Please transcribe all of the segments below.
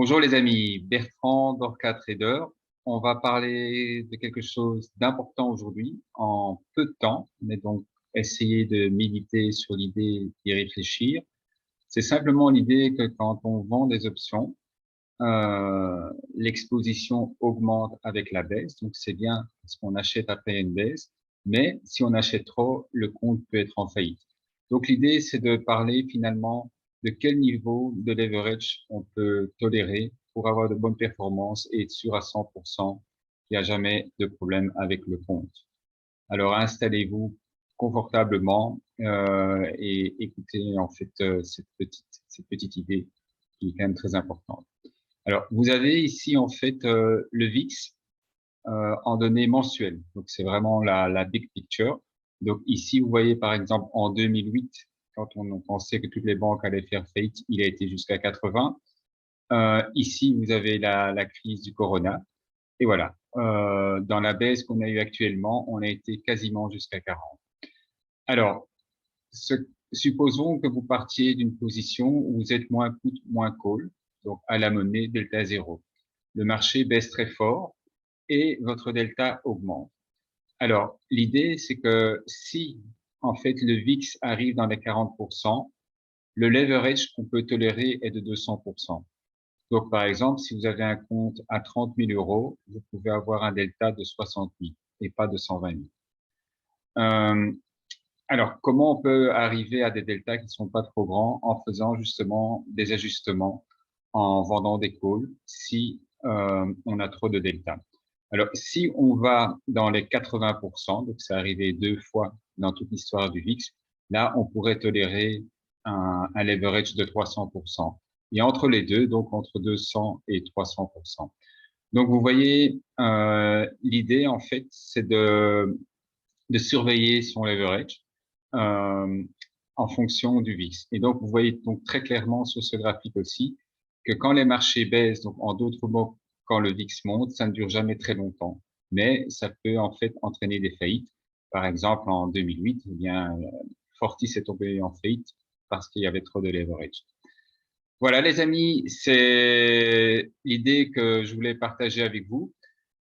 Bonjour les amis, Bertrand d'Orca Trader. On va parler de quelque chose d'important aujourd'hui en peu de temps, mais donc essayer de méditer sur l'idée d'y réfléchir. C'est simplement l'idée que quand on vend des options, l'exposition augmente avec la baisse, donc c'est bien parce qu'on achète après une baisse, mais si on achète trop, le compte peut être en faillite. Donc l'idée, c'est de parler finalement de quel niveau de leverage on peut tolérer pour avoir de bonnes performances et être sûr à 100% qu'il n'y a jamais de problème avec le compte. Alors installez-vous confortablement et écoutez en fait cette petite idée qui est quand même très importante. Alors, vous avez ici en fait le VIX en données mensuelles. Donc, c'est vraiment la big picture. Donc, ici, vous voyez par exemple en 2008, quand on pensait que toutes les banques allaient faire faillite, il a été jusqu'à 80. Ici, vous avez la crise du corona. Et voilà, dans la baisse qu'on a eue actuellement, on a été quasiment jusqu'à 40. Alors, supposons que vous partiez d'une position où vous êtes moins put, moins call, donc à la monnaie delta 0. Le marché baisse très fort et votre delta augmente. Alors, l'idée, c'est que si, en fait, le VIX arrive dans les 40%, le leverage qu'on peut tolérer est de 200%. Donc, par exemple, si vous avez un compte à 30 000 euros, vous pouvez avoir un delta de 60 000 et pas de 120 000. Alors, comment on peut arriver à des deltas qui ne sont pas trop grands en faisant justement des ajustements, en vendant des calls si on a trop de delta. Alors, si on va dans les 80%, donc c'est arrivé 2 fois dans toute l'histoire du VIX, là, on pourrait tolérer un leverage de 300%. Et entre les deux, donc entre 200 et 300%. Donc, vous voyez, l'idée, en fait, c'est de surveiller son leverage euh, en fonction du VIX. Et donc, vous voyez donc très clairement sur ce graphique aussi que quand les marchés baissent, donc en d'autres mots, quand le VIX monte, ça ne dure jamais très longtemps, mais ça peut en fait entraîner des faillites. Par exemple, en 2008, eh bien, Fortis est tombé en faillite parce qu'il y avait trop de leverage. Voilà, les amis, c'est l'idée que je voulais partager avec vous.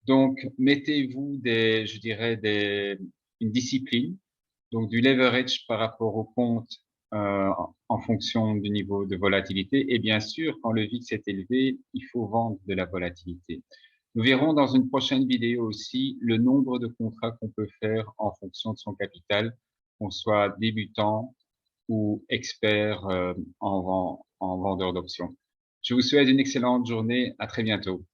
Donc, mettez-vous je dirais, une discipline, donc du leverage par rapport au compte en fonction du niveau de volatilité. Et bien sûr, quand le VIX est élevé, il faut vendre de la volatilité. Nous verrons dans une prochaine vidéo aussi le nombre de contrats qu'on peut faire en fonction de son capital, qu'on soit débutant ou expert en vendeur d'options. Je vous souhaite une excellente journée. À très bientôt.